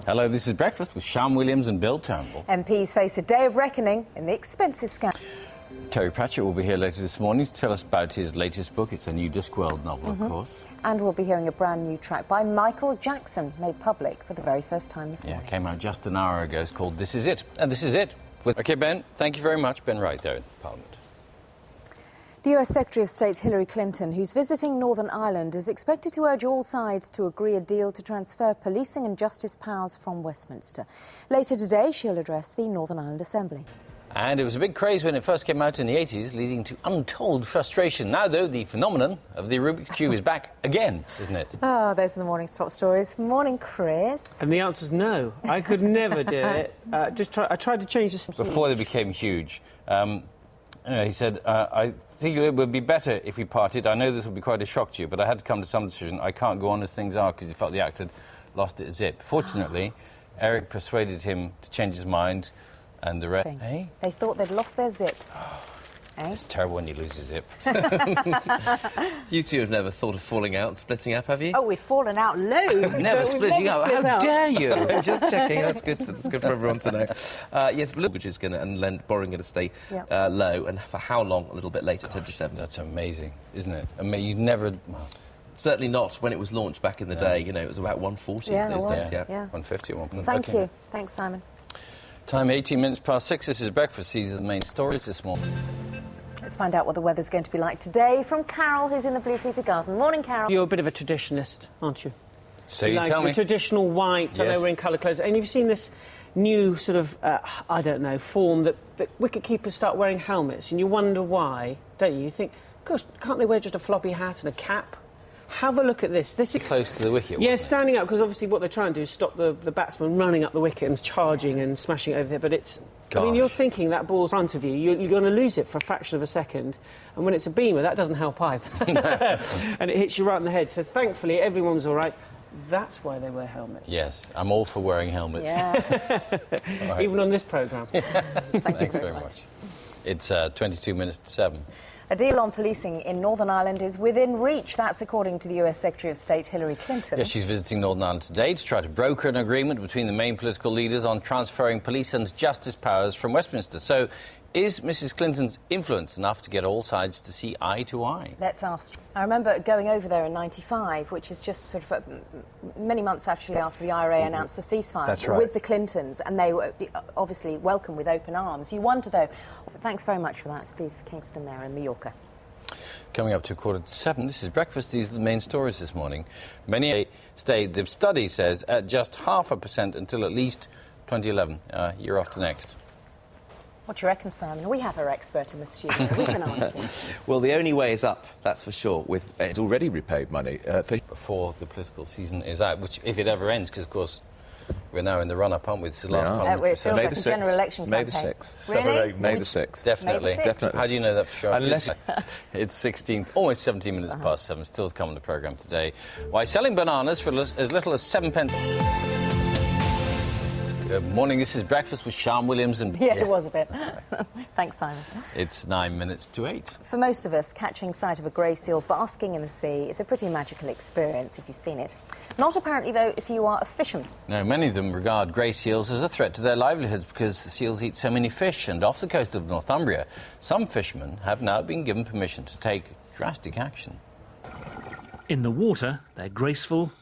Hello, this is Breakfast with Sian Williams and Bill Turnbull. MPs face a day of reckoning in the expenses scandal. Terry Pratchett will be here later this morning to tell us about his latest book. It's a new Discworld novel, of course. And we'll be hearing a brand new track by Michael Jackson, made public for the very first time this morning. Yeah, it came out just an hour ago. It's called This Is It. And this is it. OK, Ben, thank you very much. Ben Wright there in Parliament. The US Secretary of State Hillary Clinton, who's visiting Northern Ireland, is expected to urge all sides to agree a deal to transfer policing and justice powers from Westminster. Later today, she'll address the Northern Ireland Assembly. And it was a big craze when it first came out in the 80s, leading to untold frustration. Now, though, the phenomenon of the Rubik's Cube is back again, isn't it? Oh, those are the morning's top stories. Morning, Chris. And the answer's no. I could never do it. I tried to change the... Before they became huge, he said, I think it would be better if we parted. I know this will be quite a shock to you, but I had to come to some decision. I can't go on as things are, because he felt the act had lost its zip. Fortunately, Eric persuaded him to change his mind, and the rest... Hey? They thought they'd lost their zip. It's terrible when you lose your zip. You two have never thought of falling out and splitting up, have you? Oh, we've fallen out loads. Never splitting up. How dare you? Just checking. That's good. That's good for everyone to know. Yes, mortgage is going to and borrowing going to stay low, and for how long? A little bit later, 27. That's amazing, isn't it? I mean, you'd never. Well, certainly not when it was launched back in the day. You know, it was about 140 those days. Yeah. 150 at one point. Thank you. Thanks, Simon. Time 18 minutes past 6. This is Breakfast. These are the main stories this morning. Let's find out what the weather's going to be like today from Carol, who's in the Blue Peter Garden. Morning, Carol. You're a bit of a traditionalist, aren't you? So you tell me. Traditional whites, I know we're in colour clothes. And you've seen this new sort of, I don't know, form that wicketkeepers start wearing helmets, and you wonder why, don't you? You think, gosh, can't they wear just a floppy hat and a cap? Have a look at this. This is close to the wicket. Yeah, standing up, because obviously what they're trying to do is stop the batsman running up the wicket and charging and smashing it over there. But it's... Gosh. I mean, you're thinking that ball's in front of you, you're going to lose it for a fraction of a second. And when it's a beamer, that doesn't help either. And it hits you right in the head. So thankfully, everyone's all right. That's why they wear helmets. Yes, I'm all for wearing helmets. Yeah. Right. Even on this programme. Thanks very much. It's 22 minutes to 7. A deal on policing in Northern Ireland is within reach. That's according to the US Secretary of State Hillary Clinton. Yes, she's visiting Northern Ireland today to try to broker an agreement between the main political leaders on transferring police and justice powers from Westminster. So, is Mrs Clinton's influence enough to get all sides to see eye to eye? Let's ask. I remember going over there in '95, which is just sort of many months actually after the IRA announced a ceasefire with the Clintons, and they were obviously welcomed with open arms. You wonder, though... Thanks very much for that, Steve Kingston there in Mallorca. Coming up to 6:45, this is Breakfast. These are the main stories this morning. Many stayed, the study says, at just 0.5% until at least 2011, year after next. What do you reckon, Simon? We have our expert in the studio. We can ask him. Well, the only way is up, that's for sure. It's already repaid money. Before the political season is out, which, if it ever ends, because, of course, we're now in the run-up, aren't we? It's the last parliamentary it feels like a general election campaign. May the 6th. Really? May the 6th. Definitely. May the 6th. Definitely. How do you know that for sure? Unless... It's 16, almost 17 minutes past 7, still to come on the programme today. Why, selling bananas for as little as 7 pence... Good morning, this is Breakfast with Sian Williams and... Yeah, it was a bit. Thanks, Simon. It's 9 minutes to 8. For most of us, catching sight of a grey seal basking in the sea is a pretty magical experience if you've seen it. Not apparently, though, if you are a fisherman. Now, many of them regard grey seals as a threat to their livelihoods because the seals eat so many fish, and off the coast of Northumbria, some fishermen have now been given permission to take drastic action. In the water, they're graceful,